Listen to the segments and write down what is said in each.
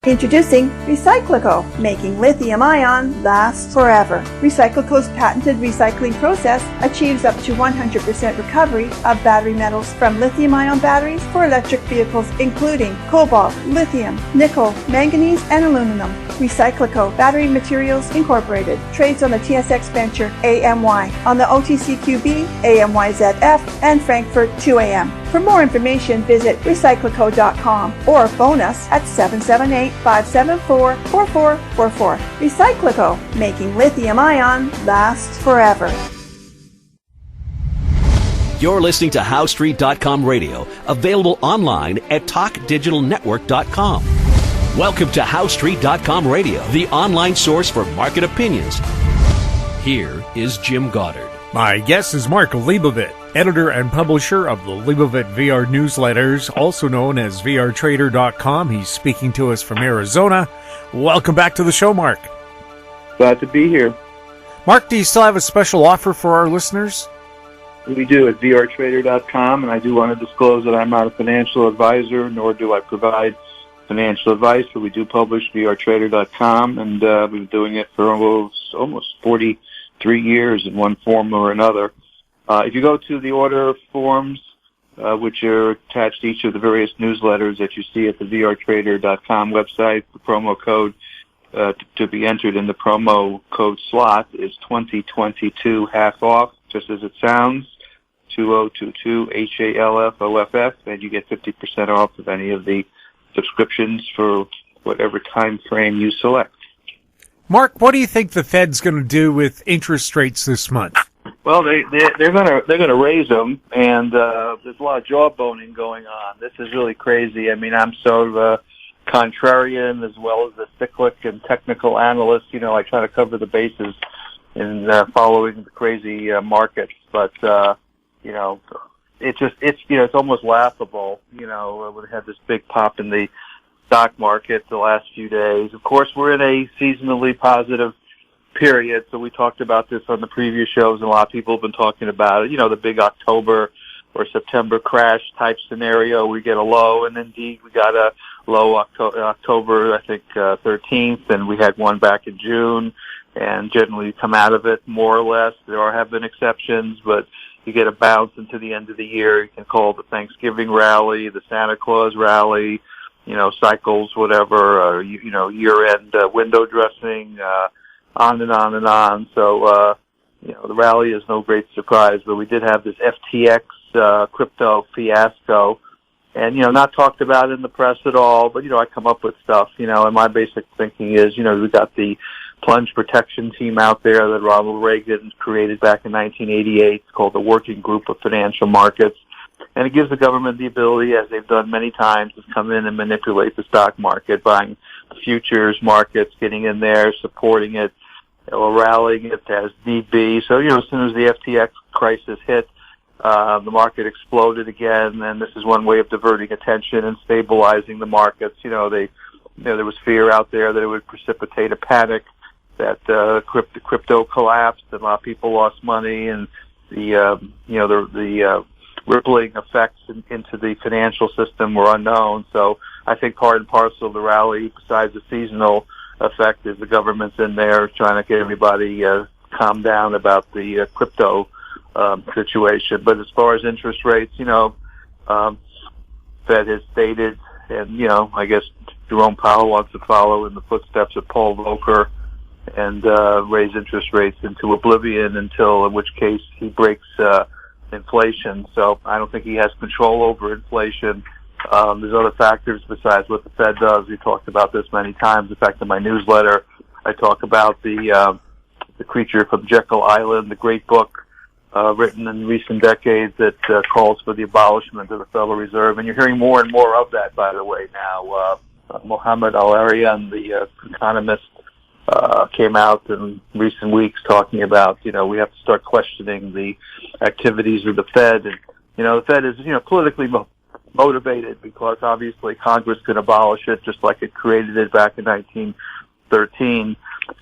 Introducing Recyclico, making lithium-ion last forever. Recyclico's patented recycling process achieves up to 100% recovery of battery metals from lithium-ion batteries for electric vehicles, including cobalt, lithium, nickel, manganese, and aluminum. Recyclico Battery Materials Incorporated trades on the TSX Venture AMY, on the OTCQB AMYZF, and Frankfurt 2AM. For more information, visit recyclico.com or phone us at 778-574-4444. Recyclico, making lithium-ion last forever. You're listening to HowStreet.com radio, available online at TalkDigitalNetwork.com. Welcome to HowStreet.com radio, the online source for market opinions. Here is Jim Goddard. My guest is Mark Leibovit, editor and publisher of the Leibovit VR newsletters, also known as VRTrader.com. He's speaking to us from Arizona. Welcome back to the show, Mark. Glad to be here. Mark, do you still have a special offer for our listeners? We do at VRTrader.com, and I do want to disclose that I'm not a financial advisor, nor do I provide financial advice, but we do publish VRTrader.com, and we've been doing it for almost 43 years in one form or another. If you go to the order forms, which are attached to each of the various newsletters that you see at the VRTrader.com website, the promo code to be entered in the promo code slot is 2022 half off, just as it sounds, 2022 HALFOFF, and you get 50% off of any of the subscriptions for whatever time frame you select. Mark, what do you think the Fed's going to do with interest rates this month? Well, they're going to raise them, and there's a lot of jawboning going on. This is really crazy. I mean, I'm so contrarian as well as a cyclic and technical analyst. You know, I try to cover the bases in following the crazy markets, but you know, it's almost laughable. You know, we had this big pop in the stock market the last few days. Of course, we're in a seasonally positive period, so we talked about this on the previous shows, and a lot of people have been talking about it. You know, the big October or September crash type scenario. We get a low, and indeed we got a low October, I think 13th, and we had one back in June, and generally you come out of it more or less. There have been exceptions, but you get a bounce into the end of the year. You can call it the Thanksgiving rally, the Santa Claus rally, you know, cycles, whatever, you know, year-end window dressing, on and on and on. So, you know, the rally is no great surprise, but we did have this FTX crypto fiasco, and, you know, not talked about in the press at all, but, you know, I come up with stuff, you know, and my basic thinking is, you know, we got the plunge protection team out there that Ronald Reagan created back in 1988. It's called the Working Group of Financial Markets. And it gives the government the ability, as they've done many times, to come in and manipulate the stock market, buying the futures markets, getting in there, supporting it, or rallying it as need be. So, you know, as soon as the FTX crisis hit, the market exploded again, and this is one way of diverting attention and stabilizing the markets. You know, there was fear out there that it would precipitate a panic, that crypto collapsed, and a lot of people lost money, and the rippling effects into the financial system were unknown. So I think part and parcel of the rally, besides the seasonal effect, is the government's in there trying to get everybody calm down about the crypto situation. But as far as interest rates, you know, Fed has stated, and, you know, I guess Jerome Powell wants to follow in the footsteps of Paul Volcker and raise interest rates into oblivion until, in which case, he breaks inflation. So I don't think he has control over inflation. There's other factors besides what the Fed does. We talked about this many times. In fact, in my newsletter, I talk about the Creature from Jekyll Island, the great book written in recent decades that calls for the abolishment of the Federal Reserve. And you're hearing more and more of that, by the way, now. Mohammed Al-Arian, the economist, came out in recent weeks talking about, you know, we have to start questioning the activities of the Fed. And, you know, the Fed is, you know, politically motivated because obviously Congress can abolish it just like it created it back in 1913.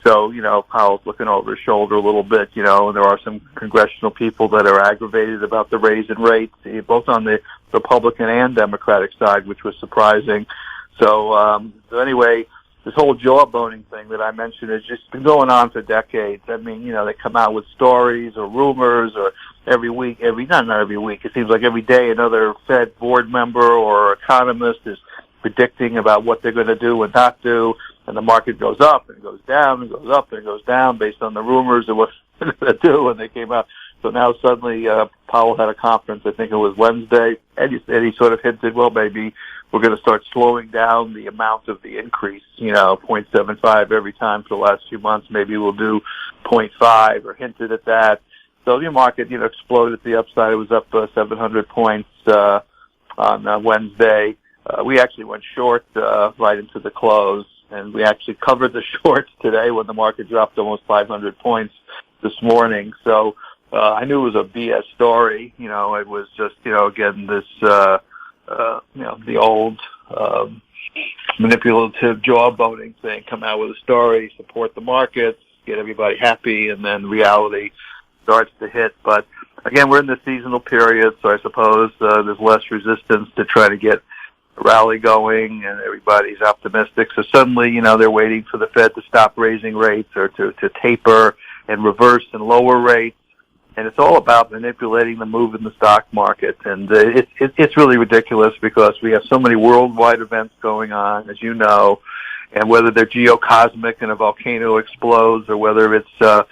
So, you know, Powell's looking over his shoulder a little bit, you know, and there are some congressional people that are aggravated about the raise in rates, both on the Republican and Democratic side, which was surprising. So anyway, this whole jawboning thing that I mentioned has just been going on for decades. I mean, they come out with stories or rumors or every week, not every week, it seems like every day another Fed board member or economist is predicting about what they're going to do and not do, and the market goes up and goes down and goes up and goes down based on the rumors of what they're going to do, and they came out. So now suddenly Powell had a conference, I think it was Wednesday, and he sort of hinted, well, maybe we're going to start slowing down the amount of the increase, 0.75 every time for the last few months. Maybe we'll do 0.5 or hinted at that. So the market, exploded at the upside. It was up 700 points on Wednesday. We actually went short right into the close, and we actually covered the shorts today when the market dropped almost 500 points this morning. So I knew it was a BS story. It was just, again, this, the old manipulative jawboning thing, come out with a story, support the markets, get everybody happy, and then reality starts to hit. But again, we're in the seasonal period, so I suppose there's less resistance to try to get a rally going, and everybody's optimistic. So suddenly, they're waiting for the Fed to stop raising rates or to taper and reverse and lower rates. And it's all about manipulating the move in the stock market. And it's really ridiculous because we have so many worldwide events going on, as you know, and whether they're Geo-Cosmic and a volcano explodes, or whether it's the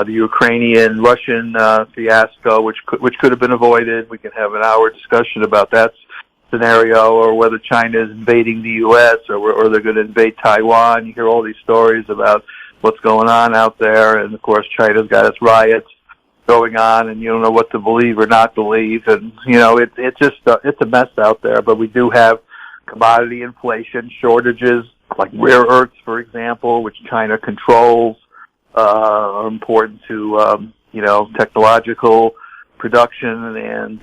Ukrainian-Russian fiasco, which could have been avoided. We can have an hour discussion about that scenario, or whether China is invading the U.S. or they're going to invade Taiwan. You hear all these stories about what's going on out there, and of course China's got its riots going on, and you don't know what to believe or not believe, and it's just it's a mess out there. But we do have commodity inflation, shortages like rare earths, for example, which China controls, are important to technological production, and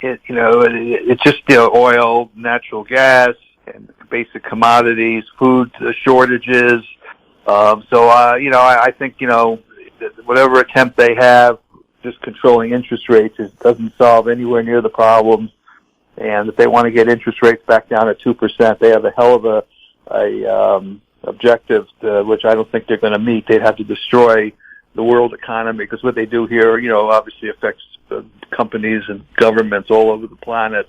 it's just oil, natural gas, and basic commodities, food shortages. I think whatever attempt they have, just controlling interest rates, doesn't solve anywhere near the problems. And if they want to get interest rates back down at 2%, they have a hell of a objective, which I don't think they're going to meet. They'd have to destroy the world economy, because what they do here, obviously affects companies and governments all over the planet.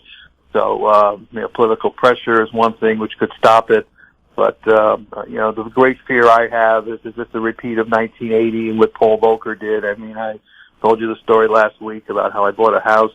So, political pressure is one thing which could stop it. But, the great fear I have is this a repeat of 1980 and what Paul Volcker did. I mean, I told you the story last week about how I bought a house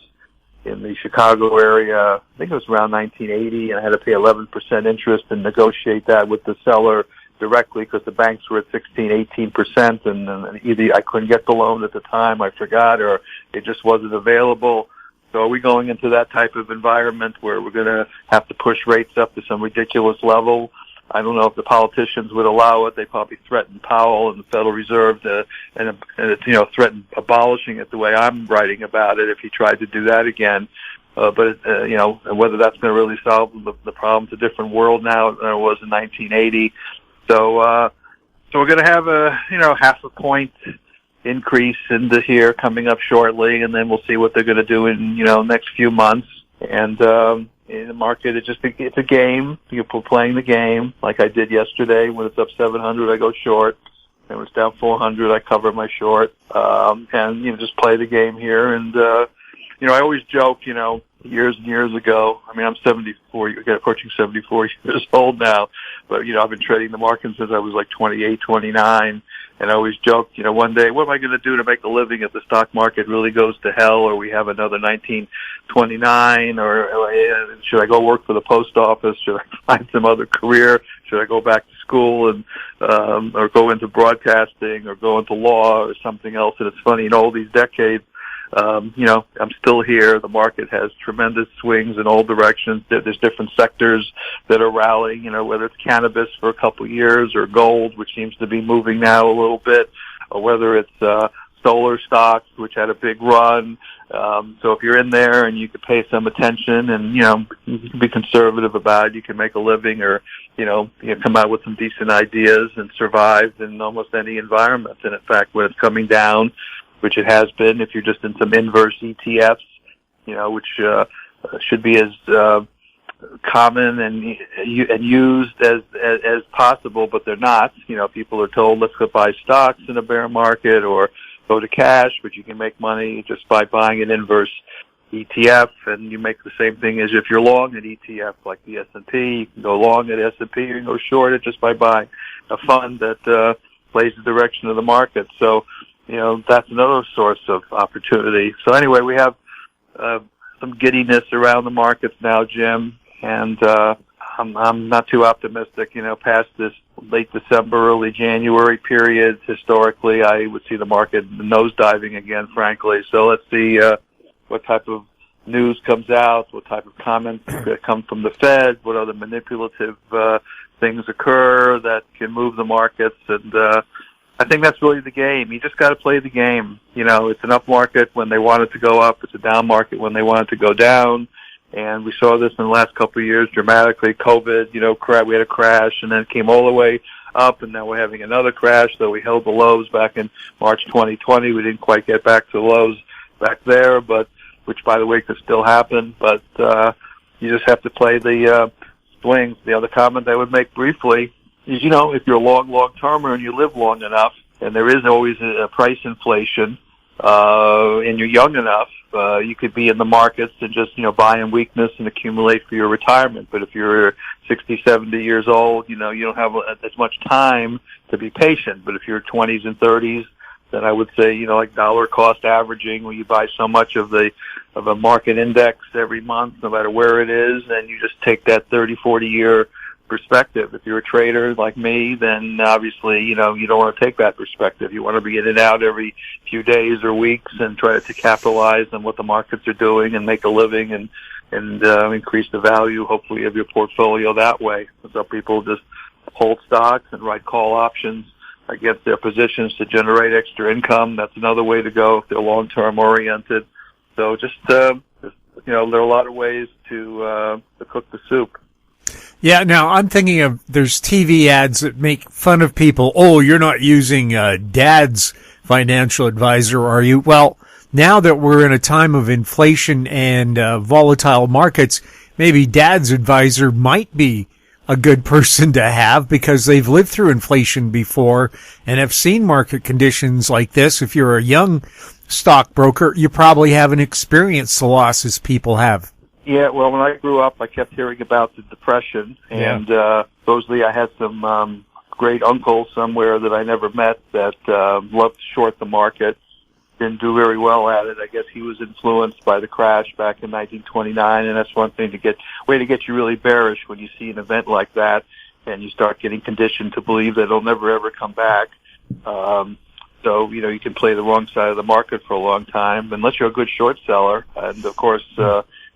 in the Chicago area. I think it was around 1980, and I had to pay 11% interest and negotiate that with the seller directly because the banks were at 18%, and either I couldn't get the loan at the time, I forgot, or it just wasn't available. So are we going into that type of environment where we're going to have to push rates up to some ridiculous level? I don't know if the politicians would allow it. They probably threatened Powell and the Federal Reserve and threatened abolishing it the way I'm writing about it if he tried to do that again. But whether that's going to really solve the problem, it's a different world now than it was in 1980. So we're going to have a half a point increase into here coming up shortly, and then we'll see what they're going to do in next few months. And in the market, it's a game. You're playing the game, like I did yesterday. When it's up 700, I go short. And when it's down 400, I cover my short. And just play the game here. And I always joke, years and years ago. I mean, I'm 74, approaching 74 years old now. But I've been trading the market since I was like 28, 29. And I always joke, one day, what am I going to do to make a living if the stock market really goes to hell, or we have another 1929, or should I go work for the post office? Should I find some other career? Should I go back to school and or go into broadcasting or go into law or something else? And it's funny, in all these decades, I'm still here. The market has tremendous swings in all directions. There's different sectors that are rallying, whether it's cannabis for a couple of years or gold, which seems to be moving now a little bit, or whether it's solar stocks, which had a big run. So if you're in there and you could pay some attention and, you can be conservative about it, you can make a living, or, you come out with some decent ideas and survive in almost any environment. And in fact, when it's coming down, which it has been, if you're just in some inverse ETFs, which should be as common and used as possible, but they're not. People are told, let's go buy stocks in a bear market or go to cash, but you can make money just by buying an inverse ETF, and you make the same thing as if you're long an ETF like the S&P. You can go long at S&P, you can go short it just by buying a fund that plays the direction of the market. So, that's another source of opportunity. So anyway, we have some giddiness around the markets now, Jim, and I'm not too optimistic. Past this late December, early January period, historically, I would see the market nosediving again, frankly. So let's see what type of news comes out, what type of comments come from the Fed, what other manipulative things occur that can move the markets, and I think that's really the game. You just got to play the game. It's an up market when they want it to go up. It's a down market when they want it to go down. And we saw this in the last couple of years dramatically. COVID, we had a crash, and then it came all the way up, and now we're having another crash. So we held the lows back in March 2020. We didn't quite get back to the lows back there, but which, by the way, could still happen. But you just have to play the swings. The other comment I would make briefly is, if you're a long-termer and you live long enough, and there is always a price inflation, and you're young enough, you could be in the markets and just, buy in weakness and accumulate for your retirement. But if you're 60, 70 years old, you don't have as much time to be patient. But if you're 20s and 30s, then I would say, like dollar cost averaging, where you buy so much of a market index every month, no matter where it is, and you just take that 30, 40 year perspective. If you're a trader like me, then obviously, you don't want to take that perspective. You want to be in and out every few days or weeks and try to capitalize on what the markets are doing and make a living and increase the value, hopefully, of your portfolio that way. So people just hold stocks and write call options against their positions to generate extra income. That's another way to go if they're long-term oriented. So just there are a lot of ways to cook the soup. Yeah, now I'm thinking of, there's TV ads that make fun of people. Oh, you're not using Dad's financial advisor, are you? Well, now that we're in a time of inflation and volatile markets, maybe Dad's advisor might be a good person to have because they've lived through inflation before and have seen market conditions like this. If you're a young stockbroker, you probably haven't experienced the losses people have. Yeah, well, when I grew up, I kept hearing about the Depression, and supposedly I had some great uncle somewhere that I never met that loved to short the market. Didn't do very well at it. I guess he was influenced by the crash back in 1929, and that's one thing to get you really bearish when you see an event like that, and you start getting conditioned to believe that it'll never ever come back. So you can play the wrong side of the market for a long time unless you're a good short seller, and of course.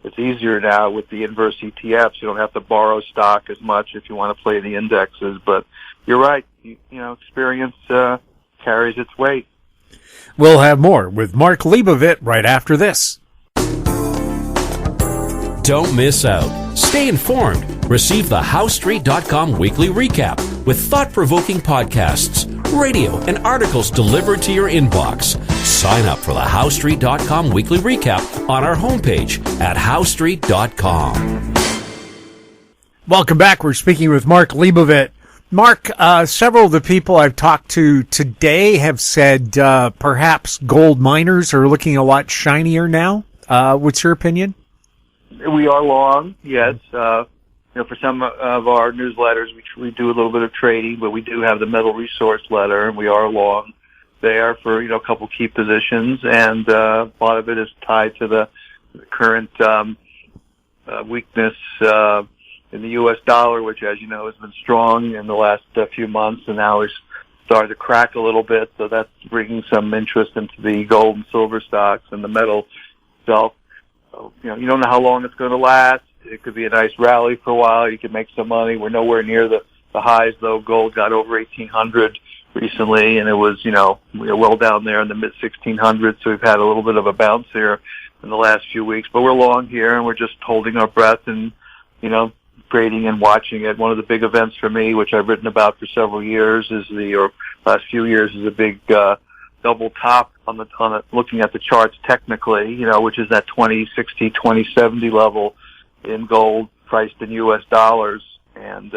It's easier now with the inverse ETFs. You don't have to borrow stock as much if you want to play the indexes. But you're right. Experience carries its weight. We'll have more with Mark Leibovit right after this. Don't miss out. Stay informed. Receive the HowStreet.com weekly recap with thought-provoking podcasts, radio, and articles delivered to your inbox. Sign up for the HowStreet.com weekly recap on our homepage at HowStreet.com. Welcome back. We're speaking with Mark Leibovit. Mark, several of the people I've talked to today have said perhaps gold miners are looking a lot shinier now. What's your opinion? We are long, yes. For some of our newsletters, we do a little bit of trading, but we do have the Metal Resource letter, and we are long there for a couple key positions, and a lot of it is tied to the current weakness in the U.S. dollar, which, as you know, has been strong in the last few months, and now is starting to crack a little bit. So that's bringing some interest into the gold and silver stocks and the metal itself. So, you don't know how long it's going to last. It could be a nice rally for a while. You could make some money. We're nowhere near the highs, though. Gold got over 1,800 recently, and it was, well down there in the mid-1600s. So we've had a little bit of a bounce here in the last few weeks. But we're long here, and we're just holding our breath and, trading and watching it. One of the big events for me, which I've written about for several years, last few years, is a big double top on looking at the charts technically, which is that 2060, 2070 level in gold. priced in U.S. dollars. And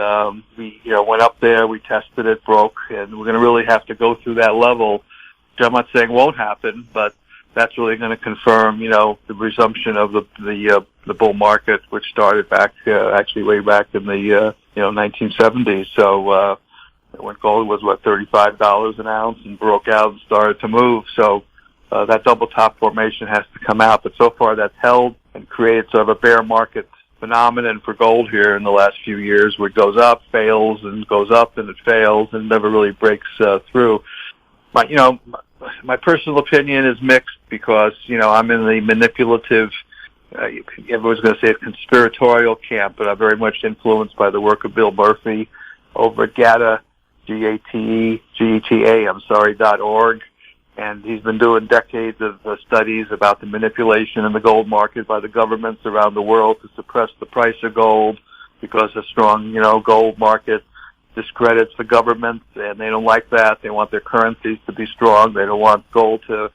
we went up there, we tested it, broke, and we're going to really have to go through that level, which I'm not saying won't happen, but that's really going to confirm, the resumption of the bull market, which started back actually way back in the 1970s. So when gold was $35 an ounce and broke out and started to move. So that double top formation has to come out, but so far that's held and created sort of a bear market phenomenon for gold here in the last few years, where it goes up, fails, and goes up, and it fails, and never really breaks through. My personal opinion is mixed because, I'm in the manipulative, everyone's going to say conspiratorial camp, but I'm very much influenced by the work of Bill Murphy over at GATA, .org. And he's been doing decades of studies about the manipulation in the gold market by the governments around the world to suppress the price of gold, because a strong, gold market discredits the government, and they don't like that. They want their currencies to be strong. They don't want gold to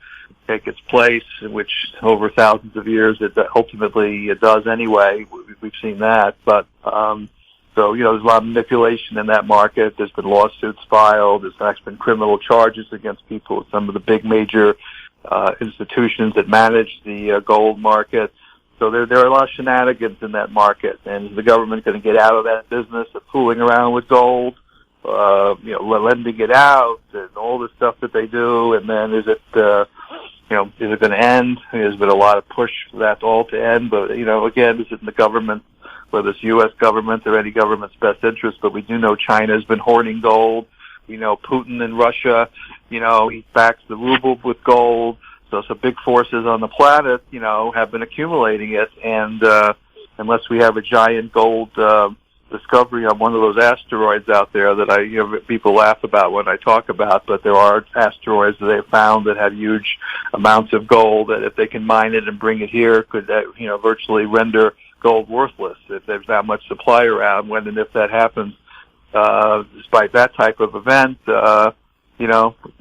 take its place, which over thousands of years it ultimately does anyway. We've seen that. But so, there's a lot of manipulation in that market. There's been lawsuits filed. There's actually been criminal charges against people, some of the big major institutions that manage the gold market. So there are a lot of shenanigans in that market, and is the government going to get out of that business of fooling around with gold, lending it out, and all the stuff that they do? And then is it going to end? There's been a lot of push for that all to end, but again, is it in the government, whether it's U.S. government or any government's best interest? But we do know China has been hoarding gold. We know Putin in Russia, he backs the ruble with gold. So some big forces on the planet, have been accumulating it. And unless we have a giant gold discovery on one of those asteroids out there that people laugh about when I talk about, but there are asteroids that they've found that have huge amounts of gold that, if they can mine it and bring it here, could virtually render gold worthless if there's that much supply around. When and if that happens, despite that type of event,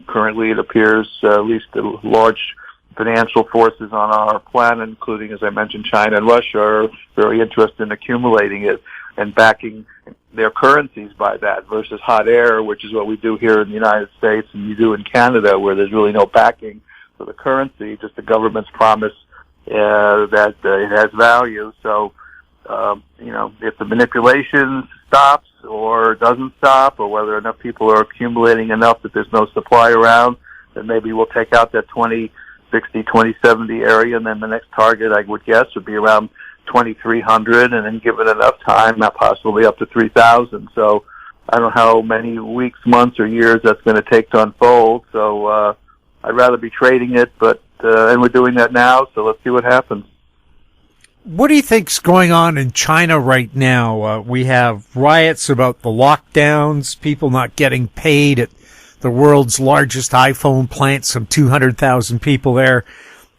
currently it appears at least the large financial forces on our planet, including, as I mentioned, China and Russia, are very interested in accumulating it and backing their currencies by that, versus hot air, which is what we do here in the United States and you do in Canada, where there's really no backing for the currency, just the government's promise that it has value. So, if the manipulation stops or doesn't stop, or whether enough people are accumulating enough that there's no supply around, then maybe we'll take out that 2060, 2070 area, and then the next target, I would guess, would be around 2,300, and then give it enough time, not possibly up to 3,000. So I don't know how many weeks, months, or years that's going to take to unfold. So I'd rather be trading it, but and we're doing that now, so let's see what happens. What do you think's going on in China right now? We have riots about the lockdowns, people not getting paid at the world's largest iPhone plant, some 200,000 people there.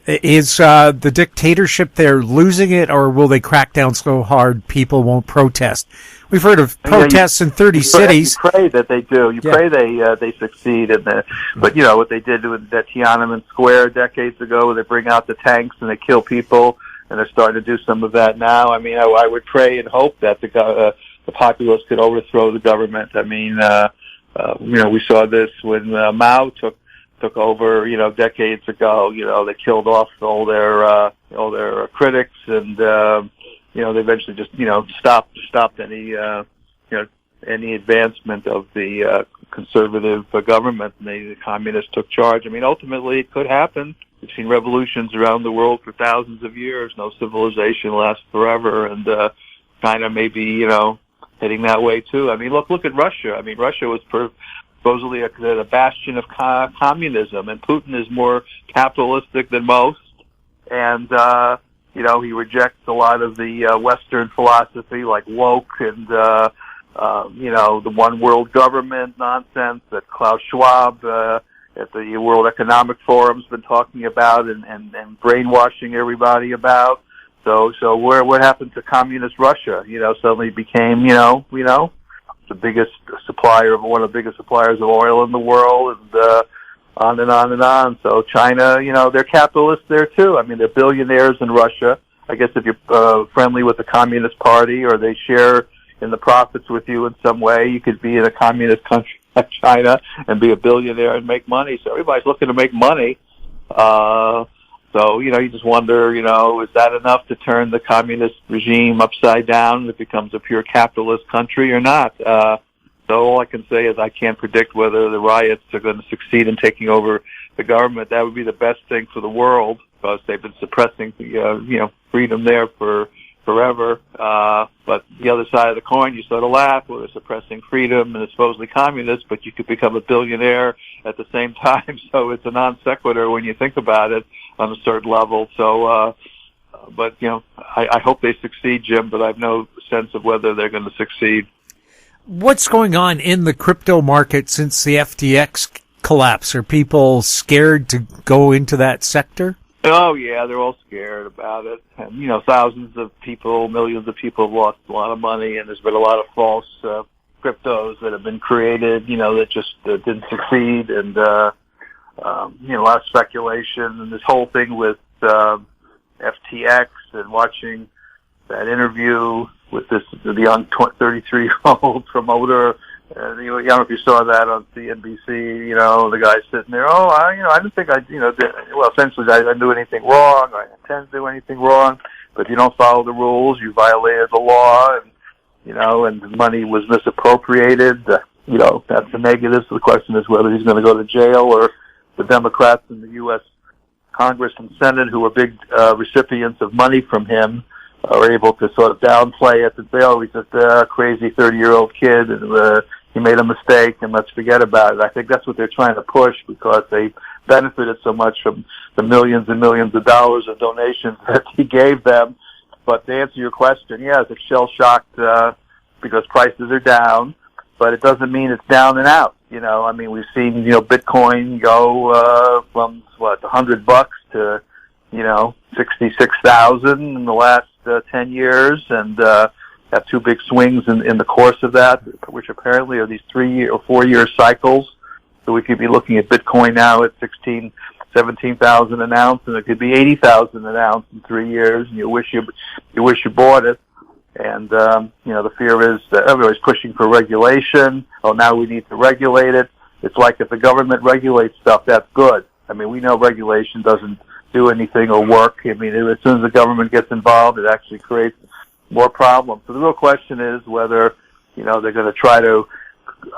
Is the dictatorship there losing it, or will they crack down so hard people won't protest? We've heard of protests in 30 cities. You pray that they do. You pray they succeed in that. But what they did with that Tiananmen Square decades ago, where they bring out the tanks and they kill people, and they're starting to do some of that now. I mean, I would pray and hope that the populace could overthrow the government. I mean, we saw this when Mao took over, decades ago. They killed off all their critics, and they eventually just stopped any any advancement of the conservative government, and the communists took charge. I mean, ultimately it could happen. We've seen revolutions around the world for thousands of years. No civilization lasts forever, and China may be heading that way too. I mean, look at Russia. I mean, Russia was supposedly a bastion of communism, and Putin is more capitalistic than most, and he rejects a lot of the Western philosophy, like woke and the one world government nonsense that Klaus Schwab at the World Economic Forum's been talking about and brainwashing everybody about. So what happened to communist Russia? Suddenly became the biggest supplier, one of the biggest suppliers of oil in the world, and on and on and on. So China, they're capitalists there too. I mean, they're billionaires in Russia. I guess if you're friendly with the Communist Party or they share in the profits with you in some way, you could be in a communist country like China and be a billionaire and make money. So everybody's looking to make money. So, you just wonder, is that enough to turn the communist regime upside down and it becomes a pure capitalist country or not? So all I can say is I can't predict whether the riots are going to succeed in taking over the government. That would be the best thing for the world because they've been suppressing the, freedom there for forever. But the other side of the coin, you sort of laugh, well, they're suppressing freedom and it's supposedly communist, but you could become a billionaire at the same time. So it's a non sequitur when you think about it on a certain level. So, but, I hope they succeed, Jim, but I have no sense of whether they're going to succeed. What's going on in the crypto market since the FTX collapse? Are people scared to go into that sector? Oh, yeah, they're all scared about it. And, thousands of people, millions of people have lost a lot of money, and there's been a lot of false cryptos that have been created, that just didn't succeed, and, a lot of speculation. And this whole thing with FTX and watching that interview with the young 33-year-old promoter. I don't know if you saw that on CNBC, the guy sitting there, I didn't think essentially I didn't do anything wrong, or I intend to do anything wrong, but if you don't follow the rules, you violated the law, and the money was misappropriated, that's the negative. So the question is whether he's going to go to jail or the Democrats in the U.S. Congress and Senate, who are big recipients of money from him, are able to sort of downplay it and say, he's just a crazy 30-year-old kid and he made a mistake and let's forget about it. I think that's what they're trying to push because they benefited so much from the millions and millions of dollars of donations that he gave them. But to answer your question, yes, it's shell-shocked because prices are down, but it doesn't mean it's down and out. We've seen, Bitcoin go from, $100 to, 66,000 in the last 10 years, and have two big swings in the course of that, which apparently are these 3 or 4 year cycles. So we could be looking at Bitcoin now at 17,000 an ounce, and it could be 80,000 an ounce in 3 years, and you wish you bought it. And the fear is that everybody's pushing for regulation. Now we need to regulate it. It's like if the government regulates stuff, that's good. We know regulation doesn't do anything or work. As soon as the government gets involved, it actually creates more problems. So the real question is whether, they're going to try to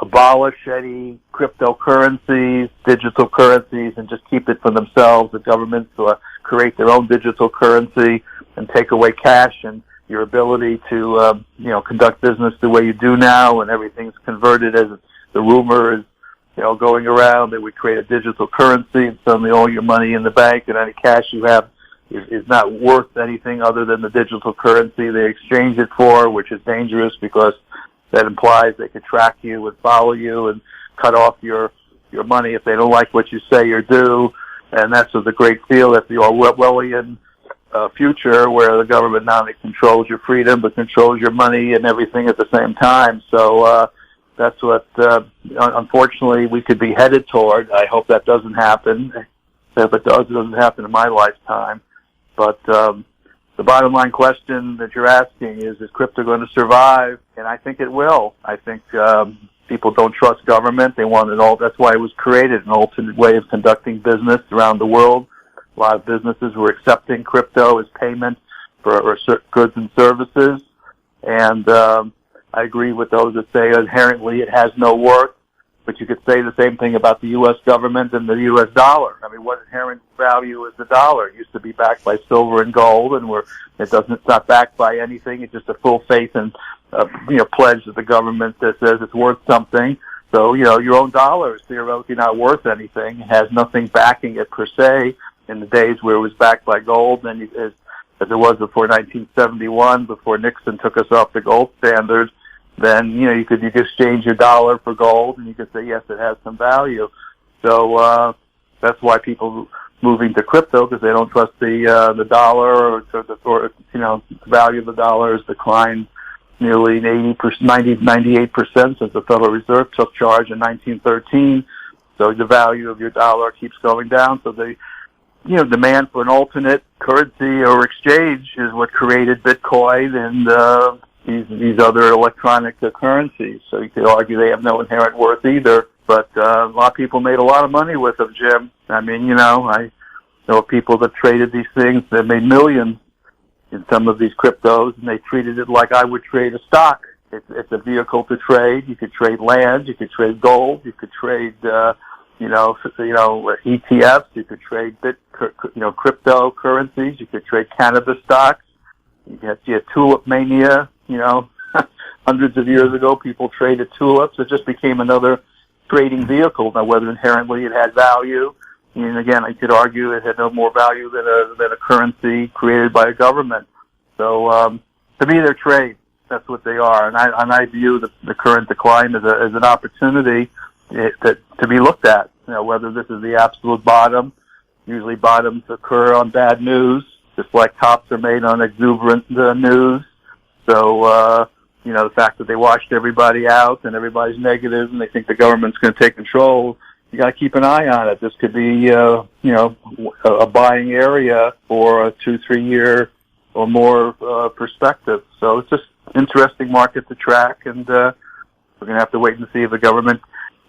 abolish any cryptocurrencies, digital currencies, and just keep it for themselves. The governments create their own digital currency and take away cash and your ability to, conduct business the way you do now, and everything's converted as the rumor is, going around that we create a digital currency and suddenly all your money in the bank and any cash you have is not worth anything other than the digital currency they exchange it for, which is dangerous because that implies they could track you and follow you and cut off your money if they don't like what you say or do. And that's the great fear that the Orwellian future where the government not only controls your freedom but controls your money and everything at the same time. So that's what, unfortunately, we could be headed toward. I hope that doesn't happen. If it does, it doesn't happen in my lifetime. But the bottom line question that you're asking is crypto going to survive? And I think it will. I think people don't trust government. They want that's why it was created, an alternate way of conducting business around the world. A lot of businesses were accepting crypto as payment for goods and services. And I agree with those that say inherently it has no worth, but you could say the same thing about the U.S. government and the U.S. dollar. What inherent value is the dollar? It used to be backed by silver and gold, and it's not backed by anything. It's just a full faith and pledge that the government that says it's worth something. So your own dollar is theoretically not worth anything. It has nothing backing it per se. In the days where it was backed by gold, and as it was before 1971, before Nixon took us off the gold standard, then you could exchange your dollar for gold, and you could say yes, it has some value. So that's why people moving to crypto, because they don't trust the dollar, or the value of the dollar has declined nearly 98% since the Federal Reserve took charge in 1913. So the value of your dollar keeps going down. So demand for an alternate currency or exchange is what created Bitcoin and these other electronic currencies. So you could argue they have no inherent worth either. But a lot of people made a lot of money with them, Jim. I mean, I know people that traded these things that made millions in some of these cryptos, and they treated it like I would trade a stock. It's a vehicle to trade. You could trade land, you could trade gold, you could trade, ETFs, you could trade cryptocurrencies, you could trade cannabis stocks. You had tulip mania, hundreds of years ago, people traded tulips. It just became another trading vehicle. Now, whether inherently it had value, and again, I could argue it had no more value than a currency created by a government. So, to me, they're trade. That's what they are, and I view the current decline as an opportunity to be looked at. Whether this is the absolute bottom. Usually, bottoms occur on bad news, just like tops are made on exuberant news. So, the fact that they washed everybody out and everybody's negative and they think the government's going to take control, you got to keep an eye on it. This could be, a buying area for a 2-3 year or more perspective. So it's just interesting market to track, and we're going to have to wait and see if the government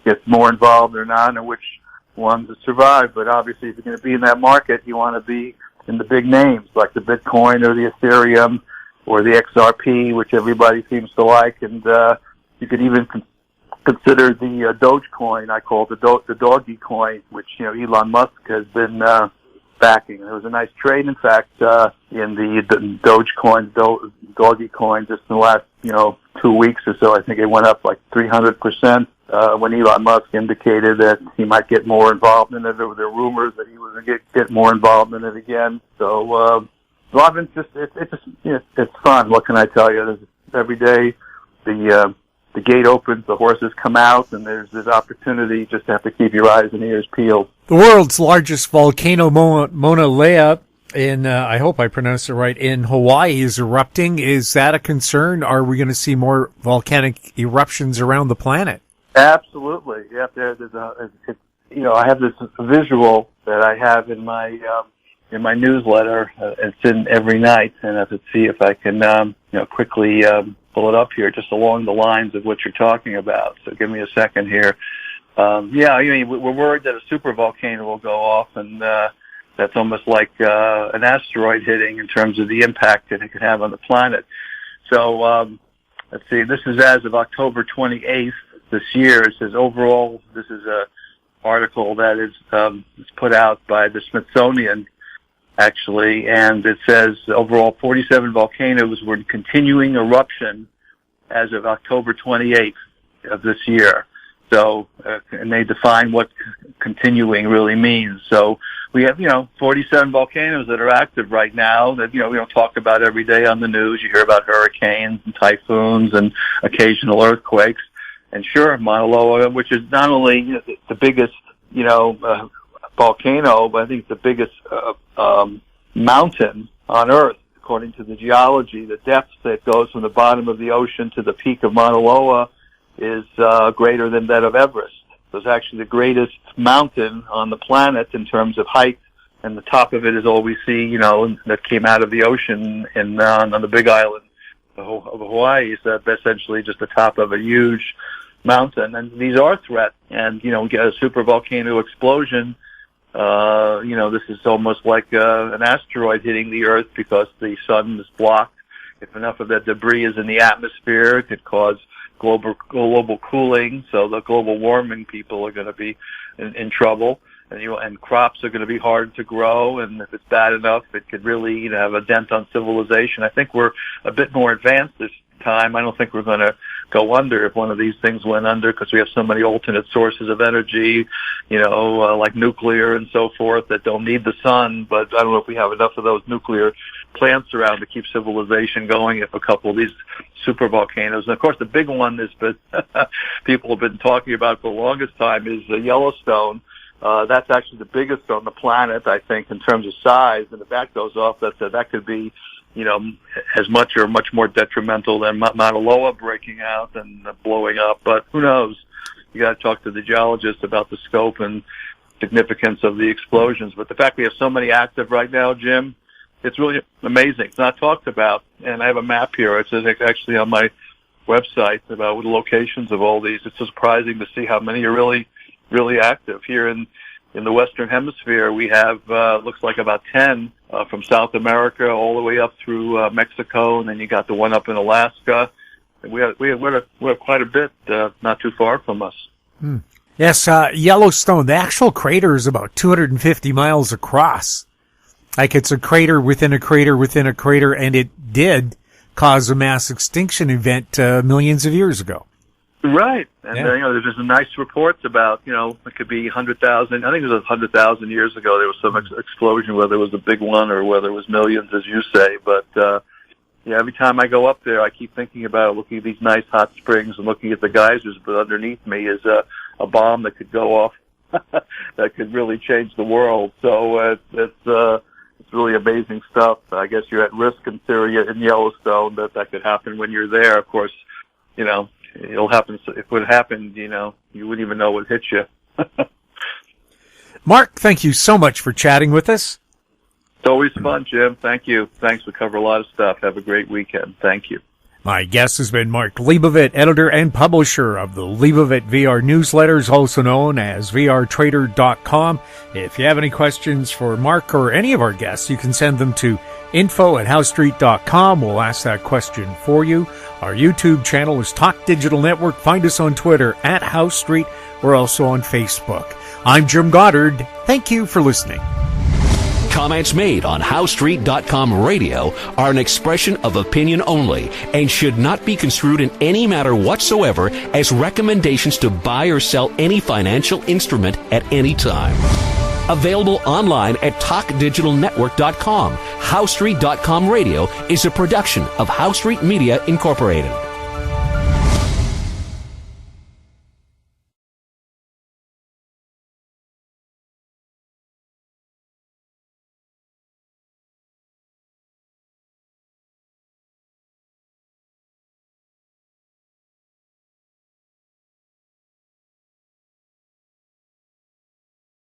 gets more involved or not, and which ones survive. But obviously, if you're going to be in that market, you want to be in the big names like the Bitcoin or the Ethereum or the XRP, which everybody seems to like, and you could even consider the Dogecoin. I call it the doggy coin, which Elon Musk has been backing. There was a nice trade, in fact, in the Dogecoin, doggy coin, just in the last 2 weeks or so. I think it went up like 300%. When Elon Musk indicated that he might get more involved in it. There were rumors that he was going to get more involved in it again. So, a lot of interest. It's fun. What can I tell you? Every day, the gate opens, the horses come out, and there's this opportunity. You just have to keep your eyes and ears peeled. The world's largest volcano, Mauna Loa, I hope I pronounced it right, in Hawaii is erupting. Is that a concern? Are we going to see more volcanic eruptions around the planet? Absolutely. Yeah, I have this visual that I have in my newsletter. It's in every night, and I have to see if I can quickly pull it up here, just along the lines of what you're talking about. So give me a second here. We're worried that a super volcano will go off, and that's almost like an asteroid hitting in terms of the impact that it could have on the planet. So let's see. This is as of October 28th. This year. It says overall, this is a article that is put out by the Smithsonian, actually, and it says overall 47 volcanoes were in continuing eruption as of October 28th of this year. So, and they define what continuing really means. So we have, 47 volcanoes that are active right now that, we don't talk about every day on the news. You hear about hurricanes and typhoons and occasional earthquakes. And sure, Mauna Loa, which is not only the biggest, volcano, but I think it's the biggest mountain on Earth, according to the geology. The depth that goes from the bottom of the ocean to the peak of Mauna Loa is greater than that of Everest. So it's actually the greatest mountain on the planet in terms of height, and the top of it is all we see, that came out of the ocean on the Big Island of Hawaii. So that's essentially just the top of a huge mountain, and these are threats. And we get a super volcano explosion. This is almost like an asteroid hitting the Earth because the sun is blocked. If enough of that debris is in the atmosphere, it could cause global cooling. So the global warming people are going to be in trouble, and crops are going to be hard to grow. And if it's bad enough, it could really have a dent on civilization. I think we're a bit more advanced this time. I don't think we're going to go under if one of these things went under, because we have so many alternate sources of energy, like nuclear and so forth, that don't need the sun. But I don't know if we have enough of those nuclear plants around to keep civilization going if a couple of these super volcanoes. And of course, the big one is that people have been talking about for the longest time is Yellowstone. That's actually the biggest on the planet, I think, in terms of size. And if that goes off, that could be as much or much more detrimental than Mauna Loa breaking out and blowing up. But who knows? You got to talk to the geologists about the scope and significance of the explosions. But the fact we have so many active right now, Jim, it's really amazing. It's not talked about. And I have a map here. It's actually on my website about the locations of all these. It's surprising to see how many are really, really active. Here in the Western Hemisphere, we have, looks like about 10 from South America all the way up through Mexico, and then you got the one up in Alaska. And we have quite a bit not too far from us. Yes, Yellowstone, the actual crater is about 250 miles across. Like it's a crater within a crater within a crater, and it did cause a mass extinction event millions of years ago. Right. And there's just nice reports about, it could be 100,000. I think it was 100,000 years ago there was some explosion, whether it was a big one or whether it was millions, as you say. But, every time I go up there, I keep thinking about looking at these nice hot springs and looking at the geysers, but underneath me is a bomb that could go off that could really change the world. So it's really amazing stuff. I guess you're at risk in theory in Yellowstone that could happen when you're there. Of course, it'll happen. If it would happen, you wouldn't even know what hit you. Mark, thank you so much for chatting with us. It's always fun, Jim. Thank you. Thanks. We cover a lot of stuff. Have a great weekend. Thank you. My guest has been Mark Leibovit, editor and publisher of the Leibovit VR newsletters, also known as vrtrader.com. If you have any questions for Mark or any of our guests, you can send them to info@howstreet.com. We'll ask that question for you. Our YouTube channel is Talk Digital Network. Find us on Twitter @HowStreet. We're also on Facebook. I'm Jim Goddard. Thank you for listening. Comments made on HowStreet.com radio are an expression of opinion only and should not be construed in any matter whatsoever as recommendations to buy or sell any financial instrument at any time. Available online at TalkDigitalNetwork.com. HowStreet.com radio is a production of HowStreet Media Incorporated.